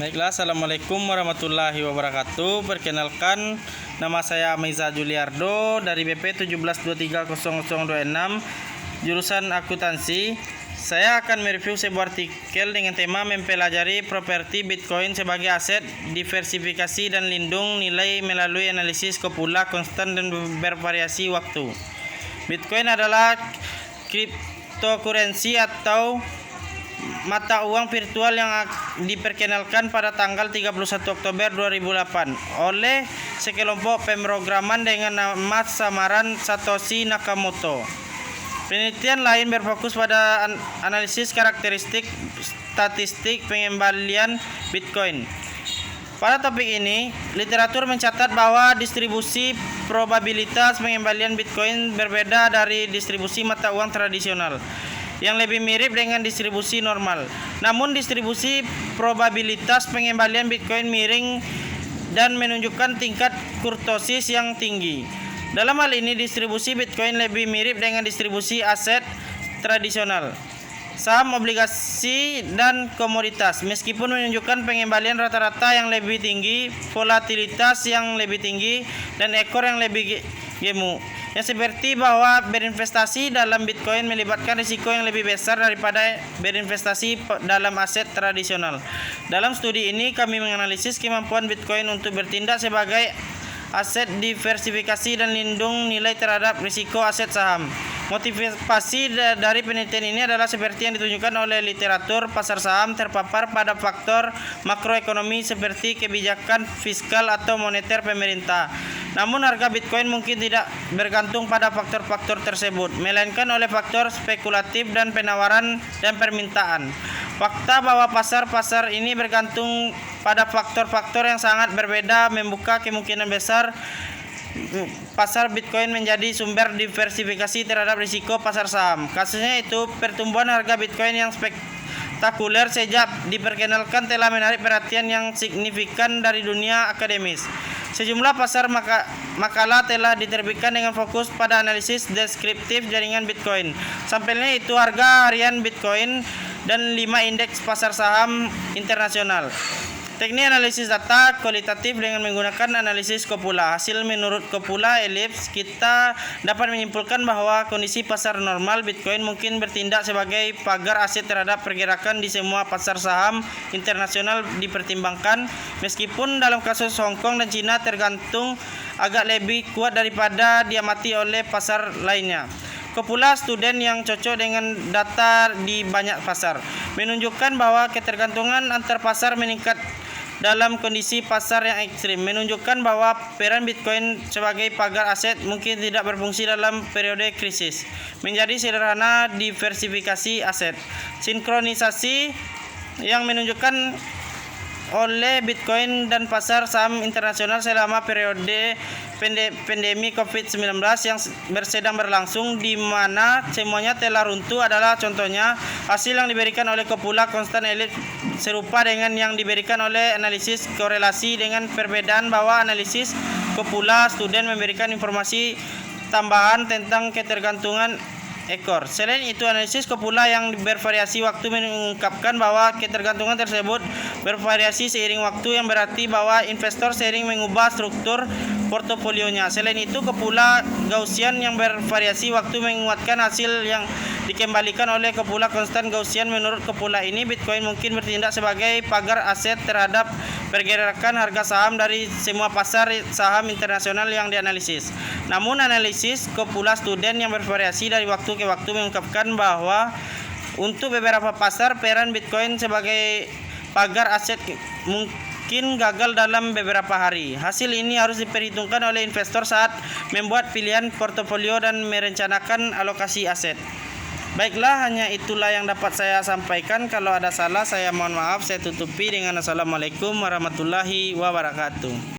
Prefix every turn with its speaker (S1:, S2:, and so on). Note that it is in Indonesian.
S1: Baiklah, Assalamualaikum warahmatullahi wabarakatuh. Perkenalkan, nama saya Meiza Juliardo dari BP 17230026, jurusan akuntansi. Saya akan mereview sebuah artikel dengan tema mempelajari properti Bitcoin sebagai aset, diversifikasi dan lindung nilai melalui analisis kopula konstan dan bervariasi waktu. Bitcoin adalah cryptocurrency atau mata uang virtual yang diperkenalkan pada tanggal 31 Oktober 2008 oleh sekelompok pemrograman dengan nama samaran Satoshi Nakamoto. Penelitian lain berfokus pada analisis karakteristik statistik pengembalian Bitcoin. Pada topik ini, literatur mencatat bahwa distribusi probabilitas pengembalian Bitcoin berbeda dari distribusi mata uang tradisional, yang lebih mirip dengan distribusi normal. Namun distribusi probabilitas pengembalian Bitcoin miring dan menunjukkan tingkat kurtosis yang tinggi. Dalam hal ini distribusi Bitcoin lebih mirip dengan distribusi aset tradisional, saham, obligasi, dan komoditas, meskipun menunjukkan pengembalian rata-rata yang lebih tinggi, volatilitas yang lebih tinggi, dan ekor yang lebih gemuk. Yang seperti bahwa berinvestasi dalam Bitcoin melibatkan risiko yang lebih besar daripada berinvestasi dalam aset tradisional. Dalam studi ini kami menganalisis kemampuan Bitcoin untuk bertindak sebagai aset diversifikasi dan lindung nilai terhadap risiko aset saham. Motivasi dari penelitian ini adalah seperti yang ditunjukkan oleh literatur, pasar saham terpapar pada faktor makroekonomi seperti kebijakan fiskal atau moneter pemerintah. Namun harga Bitcoin mungkin tidak bergantung pada faktor-faktor tersebut, melainkan oleh faktor spekulatif dan penawaran dan permintaan. Fakta bahwa pasar ini bergantung pada faktor-faktor yang sangat berbeda membuka kemungkinan besar pasar Bitcoin menjadi sumber diversifikasi terhadap risiko pasar saham. Kasusnya itu pertumbuhan harga Bitcoin yang spektakuler sejak diperkenalkan telah menarik perhatian yang signifikan dari dunia akademis. Sejumlah pasar makalah telah diterbitkan dengan fokus pada analisis deskriptif jaringan Bitcoin. Sampelnya itu harga harian Bitcoin dan 5 indeks pasar saham internasional. Teknik analisis data kualitatif dengan menggunakan analisis kopula. Hasil menurut kopula elips, kita dapat menyimpulkan bahwa kondisi pasar normal Bitcoin mungkin bertindak sebagai pagar aset terhadap pergerakan di semua pasar saham internasional dipertimbangkan, meskipun dalam kasus Hong Kong dan Cina tergantung agak lebih kuat daripada diamati oleh pasar lainnya. Kopula student yang cocok dengan data di banyak pasar menunjukkan bahwa ketergantungan antar pasar meningkat dalam kondisi pasar yang ekstrim, menunjukkan bahwa peran Bitcoin sebagai pagar aset mungkin tidak berfungsi dalam periode krisis. Menjadi sederhana diversifikasi aset. Sinkronisasi yang menunjukkan oleh Bitcoin dan pasar saham internasional selama periode pandemi COVID-19 yang sedang berlangsung, di mana semuanya telah runtuh adalah contohnya. Hasil yang diberikan oleh kopula konstan elips serupa dengan yang diberikan oleh analisis korelasi, dengan perbedaan bahwa analisis kopula student memberikan informasi tambahan tentang ketergantungan ekor. Selain itu, analisis kopula yang bervariasi waktu mengungkapkan bahwa ketergantungan tersebut bervariasi seiring waktu, yang berarti bahwa investor sering mengubah struktur portofolionya. Selain itu, kopula Gaussian yang bervariasi waktu menguatkan hasil yang dikembalikan oleh kopula konstan Gaussian. Menurut kopula ini, Bitcoin mungkin bertindak sebagai pagar aset terhadap pergerakan harga saham dari semua pasar saham internasional yang dianalisis. Namun analisis kopula student yang bervariasi dari waktu ke waktu mengungkapkan bahwa untuk beberapa pasar peran Bitcoin sebagai pagar aset mungkin gagal dalam beberapa hari. Hasil ini harus diperhitungkan oleh investor saat membuat pilihan portofolio dan merencanakan alokasi aset. Baiklah, hanya itulah yang dapat saya sampaikan. Kalau ada salah, saya mohon maaf. Saya tutupi dengan Assalamualaikum warahmatullahi wabarakatuh.